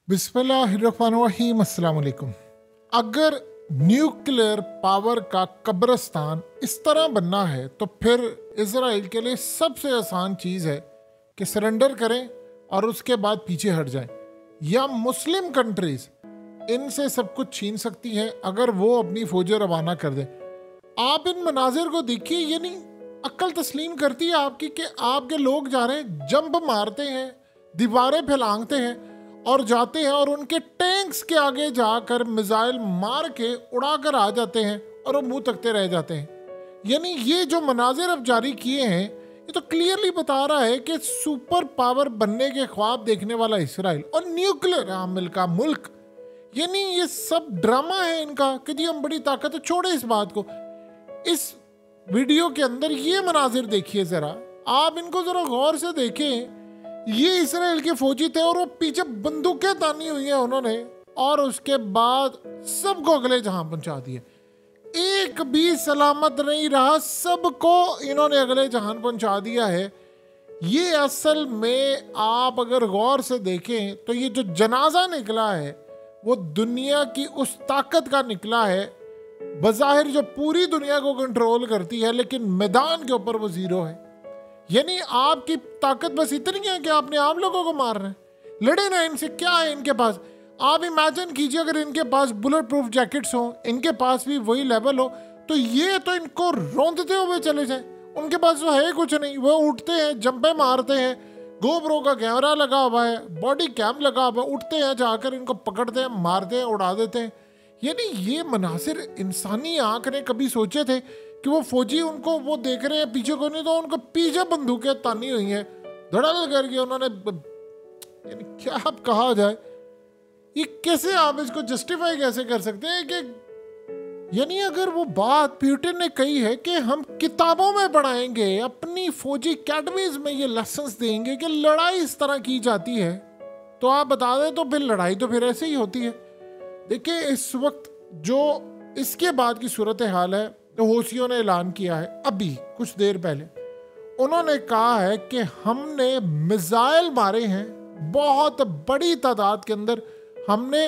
बिस्मिल्लाहिर्रहमानिर्रहीम। अस्सलाम वालेकुम। अगर न्यूक्लियर पावर का कब्रिस्तान इस तरह बनना है तो फिर इजराइल के लिए सबसे आसान चीज़ है कि सरेंडर करें और उसके बाद पीछे हट जाएं, या मुस्लिम कंट्रीज इनसे सब कुछ छीन सकती हैं अगर वो अपनी फौजें रवाना कर दें। आप इन मनाजिर को देखिए, यानी अक्ल तस्लीम करती है आपकी कि आपके लोग जा रहे हैं, जंप मारते हैं, दीवारें फैलांगते हैं और जाते हैं और उनके टैंक्स के आगे जाकर मिसाइल मार के उड़ा कर आ जाते हैं और वो मुंह तकते रह जाते हैं। यानी ये जो मनाजिर अब जारी किए हैं ये तो क्लियरली बता रहा है कि सुपर पावर बनने के ख्वाब देखने वाला इसराइल और न्यूक्लियर आमिल का मुल्क, यानी ये सब ड्रामा है इनका कि जी हम बड़ी ताकत है। छोड़े इस बात को, इस वीडियो के अंदर ये मनाजिर देखिए ज़रा, आप इनको ज़रा गौर से देखें। ये इसराइल के फौजी थे और वो पीछे बंदूकें तानी हुई हैं उन्होंने, और उसके बाद सबको अगले जहां पहुंचा दिए। एक भी सलामत नहीं रहा, सबको इन्होंने अगले जहान पहुंचा दिया है। ये असल में आप अगर गौर से देखें तो ये जो जनाजा निकला है वो दुनिया की उस ताकत का निकला है बज़ाहिर जो पूरी दुनिया को कंट्रोल करती है, लेकिन मैदान के ऊपर वो जीरो है। यानी आपकी ताकत बस इतनी है कि आपने आम लोगों को मारना है। लड़े ना इनसे, क्या है इनके पास। आप इमेजिन कीजिए अगर इनके पास बुलेट प्रूफ जैकेट्स हो, इनके पास भी वही लेवल हो, तो ये तो इनको रौंदते हुए चले जाए। उनके पास तो है कुछ नहीं, वो उठते हैं, जंपे मारते हैं, गोप्रो का कैमरा लगा हुआ है, बॉडी कैम लगा हुआ है, उठते हैं, जाकर इनको पकड़ते हैं, मारते हैं, उड़ा देते हैं। यानी ये मनासिर इंसानी आंख ने कभी सोचे थे कि वो फौजी उनको वो देख रहे हैं पीछे को नहीं, तो उनको पीछे बंदूकें तानी हुई हैं, धड़ाल करके उन्होंने, यानी क्या आप कहा जाए, ये कैसे आप इसको जस्टिफाई कैसे कर सकते हैं कि यानी अगर वो बात प्यूटिन ने कही है कि हम किताबों में पढ़ाएंगे, अपनी फौजी अकेडमीज में ये लेसन्स देंगे कि लड़ाई इस तरह की जाती है, तो आप बता दें तो फिर लड़ाई तो फिर ऐसे ही होती है। देखिए इस वक्त जो इसके बाद की सूरत हाल है, तो हौसियों ने ऐलान किया है अभी कुछ देर पहले, उन्होंने कहा है कि हमने मिसाइल मारे हैं, बहुत बड़ी तादाद के अंदर हमने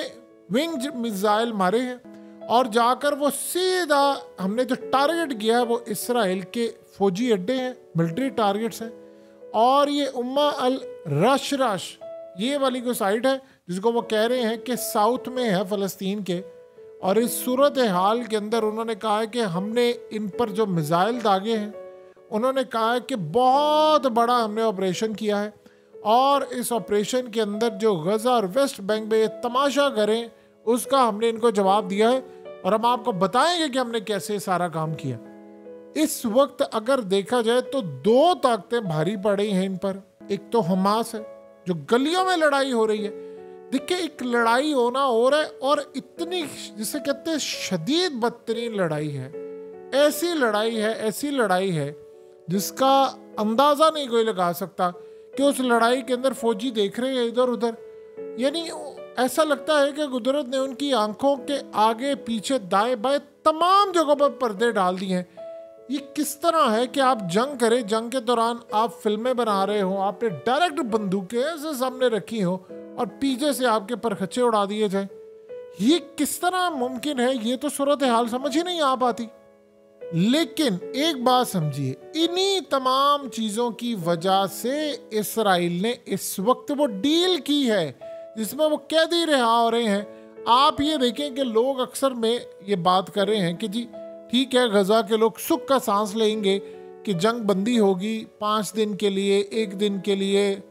विंग मिसाइल मारे हैं, और जाकर वो सीधा हमने जो टारगेट किया है वो इसराइल के फौजी अड्डे हैं, मिलिट्री टारगेट्स हैं। और ये उम्मा अल रश ये वाली को साइट है जिसको वो कह रहे हैं कि साउथ में है फ़लस्तीन के। और इस सूरत हाल के अंदर उन्होंने कहा है कि हमने इन पर जो मिसाइल दागे हैं, उन्होंने कहा है कि बहुत बड़ा हमने ऑपरेशन किया है, और इस ऑपरेशन के अंदर जो गज़ा और वेस्ट बैंक में ये तमाशा करें उसका हमने इनको जवाब दिया है, और हम आपको बताएंगे कि हमने कैसे सारा काम किया। इस वक्त अगर देखा जाए तो दो ताकतें भारी पड़ी हैं इन पर। एक तो हमास है जो गलियों में लड़ाई हो रही है। देखिए एक लड़ाई होना हो रहा है, और इतनी जिसे कहते हैं शदीद बदतरीन लड़ाई है, ऐसी लड़ाई है जिसका अंदाज़ा नहीं कोई लगा सकता कि उस लड़ाई के अंदर फौजी देख रहे हैं इधर उधर। यानी ऐसा लगता है कि कुदरत ने उनकी आंखों के आगे पीछे दाएं बाएं तमाम जगहों पर पर्दे डाल दिए हैं। ये किस तरह है कि आप जंग करें, जंग के दौरान आप फिल्में बना रहे हो, आपने डायरेक्ट बंदूकें ऐसे सामने रखी हो और पीछे से आपके परखच्चे उड़ा दिए जाए। ये किस तरह मुमकिन है, ये तो सूरत हाल समझ ही नहीं आ पाती। लेकिन एक बात समझिए, इन्हीं तमाम चीज़ों की वजह से इसराइल ने इस वक्त वो डील की है जिसमें वो कैदी रिहा हो रहे हैं। आप ये देखें कि लोग अक्सर में ये बात कर रहे हैं कि जी ठीक है, गजा के लोग सुख का सांस लेंगे कि जंग बंदी होगी 5 दिन के लिए, 1 दिन के लिए,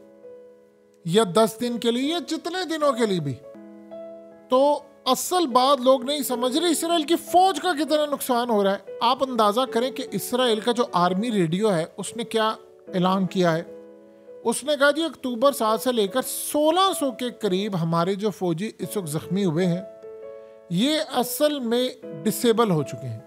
या 10 दिन के लिए, या जितने दिनों के लिए भी। तो असल बात लोग नहीं समझ रहे इसराइल की फौज का कितना नुकसान हो रहा है। आप अंदाजा करें कि इसराइल का जो आर्मी रेडियो है उसने क्या ऐलान किया है। उसने कहा जी अक्टूबर 7 से लेकर 1600 के करीब हमारे जो फौजी इस वक्त जख्मी हुए हैं ये असल में डिसेबल हो चुके हैं,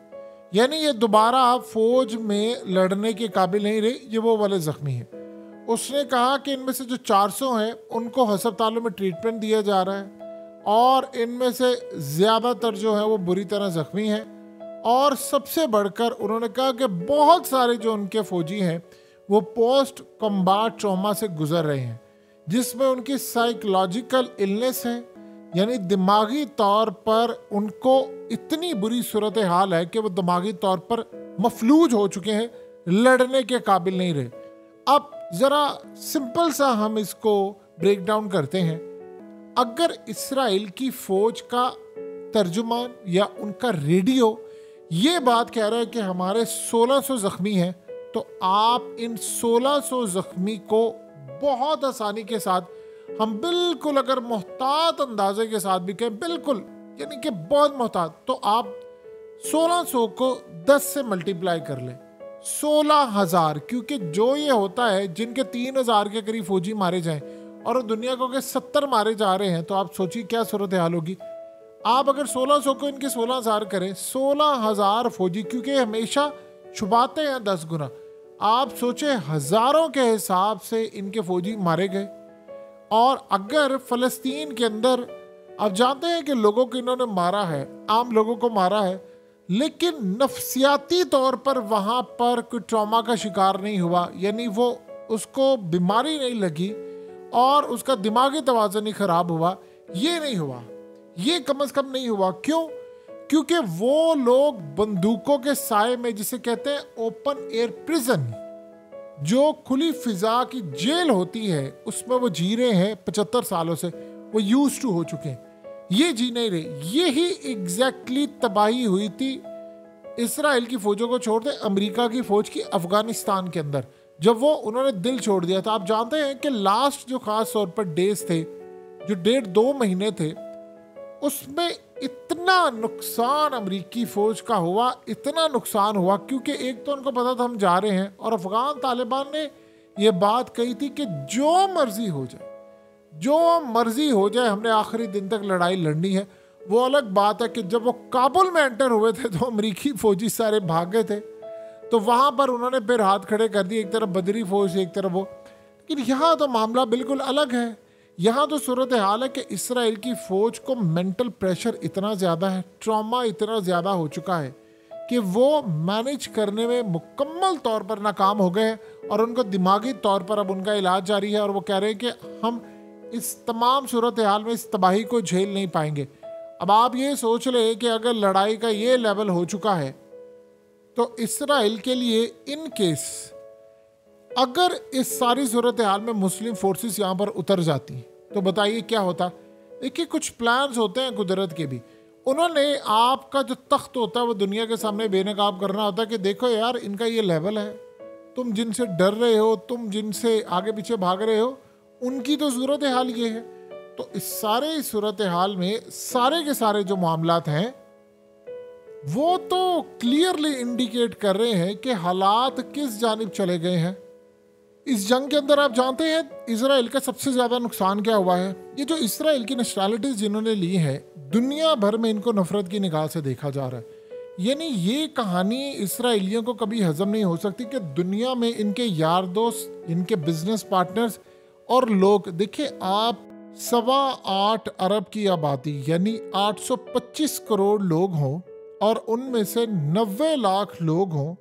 यानी ये दोबारा फौज में लड़ने के काबिल नहीं रहे, ये वो वाले जख्मी हैं। उसने कहा कि इनमें से जो 400 हैं उनको अस्पतालों में ट्रीटमेंट दिया जा रहा है, और इनमें से ज़्यादातर जो है वो बुरी तरह जख्मी हैं। और सबसे बढ़कर उन्होंने कहा कि बहुत सारे जो उनके फौजी हैं वो पोस्ट कॉम्बैट ट्रॉमा से गुजर रहे हैं, जिसमें उनकी साइकोलॉजिकल इलनेस है, यानी दिमागी तौर पर उनको इतनी बुरी सूरत हाल है कि वो दिमागी तौर पर मफलूज हो चुके हैं, लड़ने के काबिल नहीं रहे। अब ज़रा सिंपल सा हम इसको ब्रेक डाउन करते हैं। अगर इसराइल की फ़ौज का तर्जुमान या उनका रेडियो ये बात कह रहा है कि हमारे 1600 ज़ख्मी हैं, तो आप इन 1600 ज़ख्मी को बहुत आसानी के साथ, हम बिल्कुल अगर मोहतात अंदाजे के साथ भी कहें, बिल्कुल यानी कि बहुत मोहतात, तो आप 1600 को 10 से मल्टीप्लाई कर लें, 16,000। क्योंकि जो ये होता है जिनके 3,000 के करीब फौजी मारे जाएं और दुनिया को के 70 मारे जा रहे हैं, तो आप सोचिए क्या सूरत हाल होगी। आप अगर 1600 को इनके 16,000 करें, 16,000 फौजी, क्योंकि हमेशा छुपाते हैं 10 गुना। आप सोचे हज़ारों के हिसाब से इनके फौजी मारे गए। और अगर फ़लस्तीन के अंदर आप जानते हैं कि लोगों को इन्होंने मारा है, आम लोगों को मारा है, लेकिन नफ्सियाती तौर पर वहाँ पर कोई ट्रॉमा का शिकार नहीं हुआ, यानी वो उसको बीमारी नहीं लगी और उसका दिमागी तवाज़ुन नहीं ख़राब हुआ, ये नहीं हुआ, ये कम से कम नहीं हुआ। क्यों? क्योंकि वो लोग बंदूकों के साए में, जिसे कहते हैं ओपन एयर प्रिजन, जो खुली फिजा की जेल होती है, उसमें वो जी रहे हैं 75 सालों से, वो यूज टू हो चुके हैं, ये जी नहीं रहे। यही एग्जैक्टली तबाही हुई थी इसराइल की फौजों को छोड़ दे अमेरिका की फौज की अफगानिस्तान के अंदर, जब वो उन्होंने दिल छोड़ दिया था। आप जानते हैं कि लास्ट जो खास तौर पर डेज थे, जो 1.5-2 महीने थे, उसमें इतना नुकसान अमेरिकी फौज का हुआ, इतना नुकसान हुआ, क्योंकि एक तो उनको पता था हम जा रहे हैं, और अफगान तालिबान ने ये बात कही थी कि जो मर्जी हो जाए, जो मर्जी हो जाए, हमने आखिरी दिन तक लड़ाई लड़नी है। वो अलग बात है कि जब वो काबुल में एंटर हुए थे तो अमेरिकी फौजी सारे भाग गए थे, तो वहाँ पर उन्होंने फिर हाथ खड़े कर दिए, एक तरफ बदरी फौज, एक तरफ वो। लेकिन यहाँ तो मामला बिल्कुल अलग है। यहाँ तो सूरत हाल है कि इसराइल की फ़ौज को मेंटल प्रेशर इतना ज़्यादा है, ट्रॉमा इतना ज़्यादा हो चुका है कि वो मैनेज करने में मुकम्मल तौर पर नाकाम हो गए हैं, और उनको दिमागी तौर पर अब उनका इलाज जारी है, और वो कह रहे हैं कि हम इस तमाम सूरत हाल में इस तबाही को झेल नहीं पाएंगे। अब आप ये सोच ले कि अगर लड़ाई का ये लेवल हो चुका है, तो इसराइल के लिए इन केस अगर इस सारी सूरत हाल में मुस्लिम फोर्सेस यहाँ पर उतर जाती, तो बताइए क्या होता। देखिए, कुछ प्लान्स होते हैं कुदरत के भी। उन्होंने आपका जो तख्त होता है वो दुनिया के सामने बेनकाब करना होता है कि देखो यार, इनका ये लेवल है, तुम जिनसे डर रहे हो, तुम जिनसे आगे पीछे भाग रहे हो, उनकी तो सूरत हाल ये है। तो इस सारे सूरत हाल में सारे के सारे जो मामलात हैं वो तो क्लियरली इंडिकेट कर रहे हैं कि हालात किस जानिब चले गए हैं। इस जंग के अंदर आप जानते हैं इसराइल का सबसे ज़्यादा नुकसान क्या हुआ है। ये जो इसराइल की नेशनैलिटीज़ जिन्होंने ली है, दुनिया भर में इनको नफरत की निगाह से देखा जा रहा है। यानी ये कहानी इसराइलियों को कभी हजम नहीं हो सकती कि दुनिया में इनके यार दोस्त, इनके बिजनेस पार्टनर्स और लोग, देखिए आप 8.25 अरब की आबादी यानी 825 करोड़ लोग हों और उनमें से 90 लाख लोग हों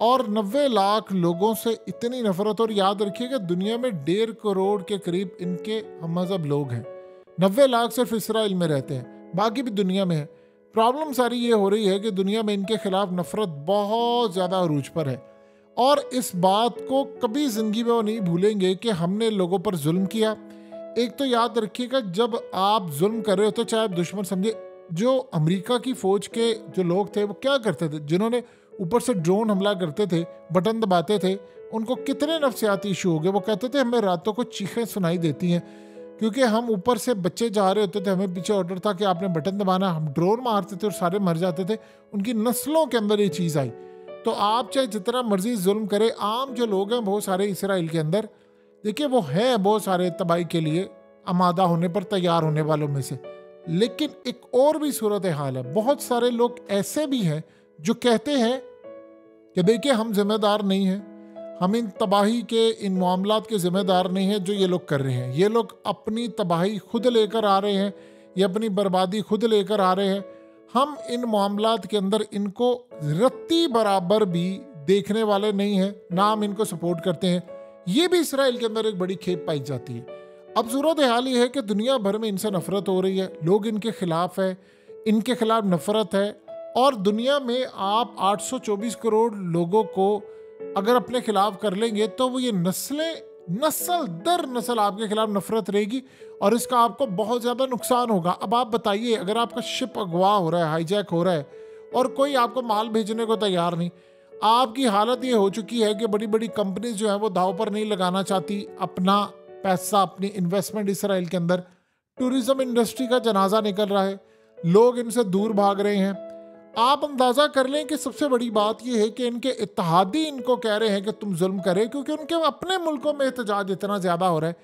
और 90 लाख लोगों से इतनी नफरत। और याद रखिएगा दुनिया में 1.5 करोड़ के करीब इनके हममज़हब लोग हैं। 90 लाख सिर्फ इसराइल में रहते हैं, बाकी भी दुनिया में है। प्रॉब्लम सारी ये हो रही है कि दुनिया में इनके खिलाफ नफरत बहुत ज़्यादा अरूज पर है, और इस बात को कभी ज़िंदगी में वो नहीं भूलेंगे कि हमने लोगों पर जुल्म किया। एक तो याद रखिएगा, जब आप जुल्म कर रहे होते, चाहे आप दुश्मन समझे, जो अमेरिका की फ़ौज के जो लोग थे वो क्या करते थे, जिन्होंने ऊपर से ड्रोन हमला करते थे, बटन दबाते थे, उनको कितने नफ्सियाती इशू हो गए। वो कहते थे हमें रातों को चीखें सुनाई देती हैं, क्योंकि हम ऊपर से बच्चे जा रहे होते थे, हमें पीछे ऑर्डर था कि आपने बटन दबाना, हम ड्रोन मारते थे और सारे मर जाते थे। उनकी नस्लों के अंदर ये चीज़ आई। तो आप चाहे जितना मर्जी जुल्म करें, आम जो लोग हैं बहुत सारे इसराइल के अंदर, देखिए वो हैं बहुत सारे तबाही के लिए आमादा होने पर तैयार होने वालों में से। लेकिन एक और भी सूरत हाल है, बहुत सारे लोग ऐसे भी हैं जो कहते हैं कि देखिए हम जिम्मेदार नहीं हैं, हम इन तबाही के, इन मामलात के जिम्मेदार नहीं हैं जो ये लोग कर रहे हैं। ये लोग अपनी तबाही खुद लेकर आ रहे हैं, ये अपनी बर्बादी खुद लेकर आ रहे हैं। हम इन मामलात के अंदर इनको रत्ती बराबर भी देखने वाले नहीं हैं, ना हम इनको सपोर्ट करते हैं। ये भी इसराइल के अंदर एक बड़ी खेप पाई जाती है। अब सूरत हाल ये है कि दुनिया भर में इनसे नफरत हो रही है, लोग इनके खिलाफ है, इनके खिलाफ नफरत है। और दुनिया में आप 824 करोड़ लोगों को अगर अपने खिलाफ कर लेंगे तो वो ये नस्ल दर नस्ल आपके खिलाफ नफरत रहेगी और इसका आपको बहुत ज़्यादा नुकसान होगा। अब आप बताइए, अगर आपका शिप अगवा हो रहा है, हाईजैक हो रहा है और कोई आपको माल भेजने को तैयार नहीं, आपकी हालत ये हो चुकी है कि बड़ी बड़ी कंपनीज जो है वो दाव पर नहीं लगाना चाहती अपना पैसा, अपनी इन्वेस्टमेंट इसराइल के अंदर। टूरिज्म इंडस्ट्री का जनाजा निकल रहा है, लोग इनसे दूर भाग रहे हैं। आप अंदाज़ा कर लें कि सबसे बड़ी बात यह है कि इनके इत्तेहादी इनको कह रहे हैं कि तुम जुल्म करें, क्योंकि उनके अपने मुल्कों में एहतजाज इतना ज़्यादा हो रहा है।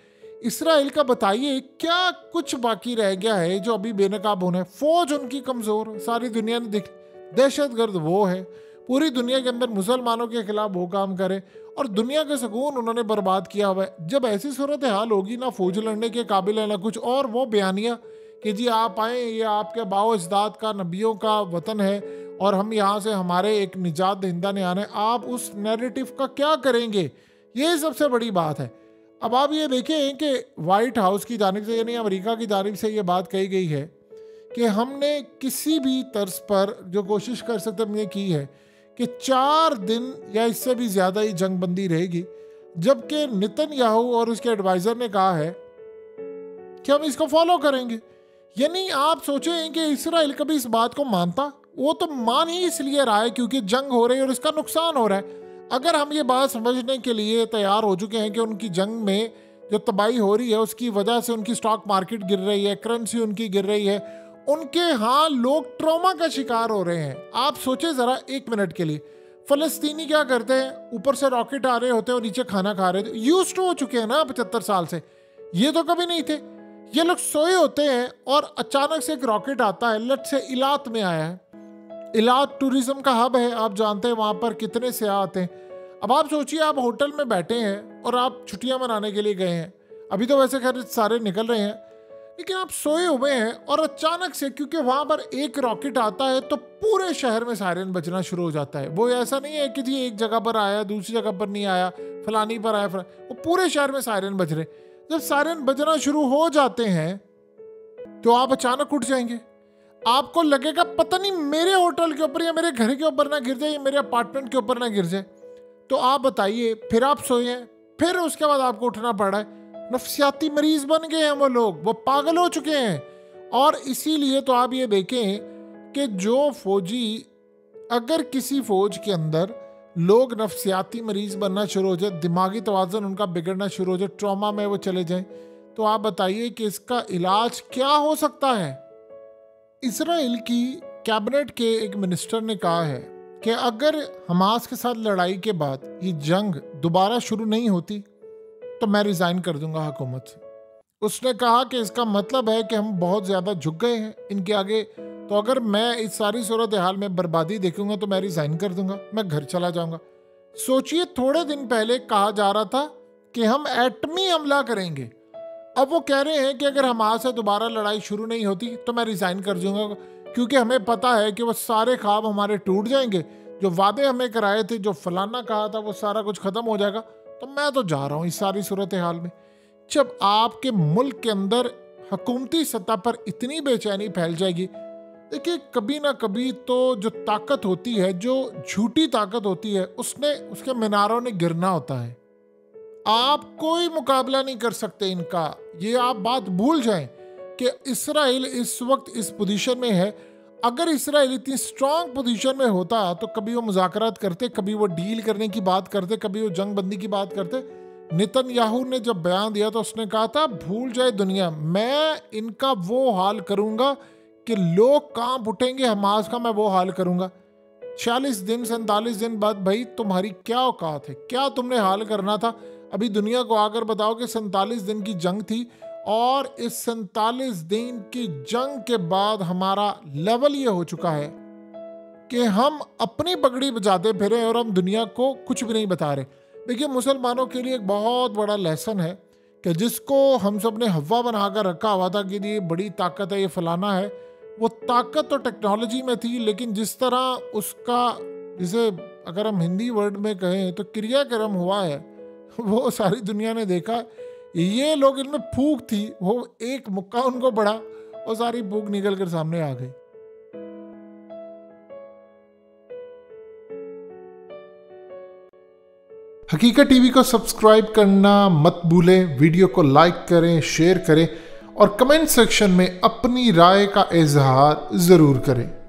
इसराइल का बताइए क्या कुछ बाकी रह गया है जो अभी बेनकाब होना है? फौज उनकी कमज़ोर, सारी दुनिया ने देख, दहशतगर्द वो है, पूरी दुनिया के अंदर मुसलमानों के खिलाफ वो काम करे और दुनिया के सुकून उन्होंने बर्बाद किया हुआ है। जब ऐसी सूरत हाल होगी, ना फौज लड़ने के काबिल है ना कुछ, और वो बयानिया कि जी आप आए, ये आपके बाओ अजदाद का, नबियों का वतन है और हम यहाँ से हमारे एक निजात दहिंदा ने आना है, आप उस नैरेटिव का क्या करेंगे? ये सबसे बड़ी बात है। अब आप ये देखें कि वाइट हाउस की जानिब से, यानी अमेरिका की जानिब से ये बात कही गई है कि हमने किसी भी तर्ज पर जो कोशिश कर सकते हमने की है कि 4 दिन या इससे भी ज़्यादा ही जंग बंदी रहेगी, जबकि नेतन्याहू और उसके एडवाइज़र ने कहा है कि हम इसको फॉलो करेंगे। यानी आप सोचें कि इसराइल कभी इस बात को मानता? वो तो मान ही इसलिए रहा है क्योंकि जंग हो रही है और इसका नुकसान हो रहा है। अगर हम ये बात समझने के लिए तैयार हो चुके हैं कि उनकी जंग में जो तबाही हो रही है उसकी वजह से उनकी स्टॉक मार्केट गिर रही है, करेंसी उनकी गिर रही है, उनके यहाँ लोग ट्रॉमा का शिकार हो रहे हैं। आप सोचे ज़रा 1 मिनट के लिए, फ़लस्तीनी क्या करते हैं? ऊपर से रॉकेट आ रहे होते हैं और नीचे खाना खा रहे थे। यूज्ड हो चुके हैं ना 75 साल से, ये तो कभी नहीं थे। ये लोग सोए होते हैं और अचानक से एक रॉकेट आता है, लट से इलात में आया है। इलात टूरिज्म का हब है, आप जानते हैं वहाँ पर कितने सयाह आते हैं। अब आप सोचिए, आप होटल में बैठे हैं और आप छुट्टियाँ मनाने के लिए गए हैं, अभी तो वैसे खैर सारे निकल रहे हैं, लेकिन आप सोए हुए हैं और अचानक से, क्योंकि वहाँ पर एक रॉकेट आता है तो पूरे शहर में सायरन बजना शुरू हो जाता है। वो ऐसा नहीं है कि जी एक जगह पर आया दूसरी जगह पर नहीं आया, फलानी पर आया, वो पूरे शहर में सायरन बज रहे। जब सायरन बजना शुरू हो जाते हैं तो आप अचानक उठ जाएंगे, आपको लगेगा पता नहीं मेरे होटल के ऊपर या मेरे घर के ऊपर ना गिर जाए या मेरे अपार्टमेंट के ऊपर ना गिर जाए। तो आप बताइए, फिर आप सोए हैं, फिर उसके बाद आपको उठना पड़ा है। नफ्सियाती मरीज बन गए हैं वो लोग, वो पागल हो चुके हैं। और इसीलिए तो आप ये देखें कि जो फौजी, अगर किसी फौज के अंदर लोग नफ्सियाती मरीज बनना शुरू हो जाए, दिमागी तवाज़ुन उनका बिगड़ना शुरू हो जाए, ट्रॉमा में वो चले जाएं, तो आप बताइए कि इसका इलाज क्या हो सकता है? इसराइल की कैबिनेट के एक मिनिस्टर ने कहा है कि अगर हमास के साथ लड़ाई के बाद ये जंग दोबारा शुरू नहीं होती तो मैं रिज़ाइन कर दूंगा हुकूमत से। उसने कहा कि इसका मतलब है कि हम बहुत ज़्यादा झुक गए हैं इनके आगे, तो अगर मैं इस सारी सूरत हाल में बर्बादी देखूंगा तो मैं रिज़ाइन कर दूंगा, मैं घर चला जाऊंगा। सोचिए, थोड़े दिन पहले कहा जा रहा था कि हम एटमी हमला करेंगे, अब वो कह रहे हैं कि अगर हमास से दोबारा लड़ाई शुरू नहीं होती तो मैं रिज़ाइन कर दूंगा, क्योंकि हमें पता है कि वो सारे ख्वाब हमारे टूट जाएंगे, जो वादे हमें कराए थे, जो फलाना कहा था, वो सारा कुछ ख़त्म हो जाएगा। तो मैं तो जा रहा हूँ इस सारी सूरत हाल में। जब आपके मुल्क के अंदर हुकूमती सतह पर इतनी बेचैनी फैल जाएगी, देखिए कभी ना कभी तो जो ताकत होती है, जो झूठी ताकत होती है, उसके मीनारों ने गिरना होता है। आप कोई मुकाबला नहीं कर सकते इनका, ये आप बात भूल जाएं कि इसराइल इस वक्त इस पोजीशन में है। अगर इसराइल इतनी स्ट्रांग पोजीशन में होता तो कभी वो मुज़ाकरात करते, कभी वो डील करने की बात करते, कभी वो जंग बंदी की बात करते। नेतन्याहू ने जब बयान दिया तो उसने कहा था भूल जाए दुनिया, मैं इनका वो हाल करूंगा कि लोग कांप उठेंगे, हमास का मैं वो हाल करूंगा। 46 दिन 47 दिन बाद भाई तुम्हारी क्या औकात है, क्या तुमने हाल करना था? अभी दुनिया को आकर बताओ कि 47 दिन की जंग थी और इस 47 दिन की जंग के बाद हमारा लेवल ये हो चुका है कि हम अपनी पगड़ी बजाते फिरे और हम दुनिया को कुछ भी नहीं बता रहे। देखिए, मुसलमानों के लिए एक बहुत बड़ा लेसन है कि जिसको हम सब ने हवा बनाकर रखा हुआ था कि ये बड़ी ताकत है, ये फलाना है, वो ताकत तो टेक्नोलॉजी में थी, लेकिन जिस तरह उसका, जिसे अगर हम हिंदी वर्ड में कहें तो क्रियाक्रम हुआ है, वो सारी दुनिया ने देखा। ये लोग, इनमें फूंक थी, वो एक मुक्का उनको पड़ा और सारी फूंक निकल कर सामने आ गई। हकीकत टीवी को सब्सक्राइब करना मत भूलें, वीडियो को लाइक करें, शेयर करें और कमेंट सेक्शन में अपनी राय का इजहार जरूर करें।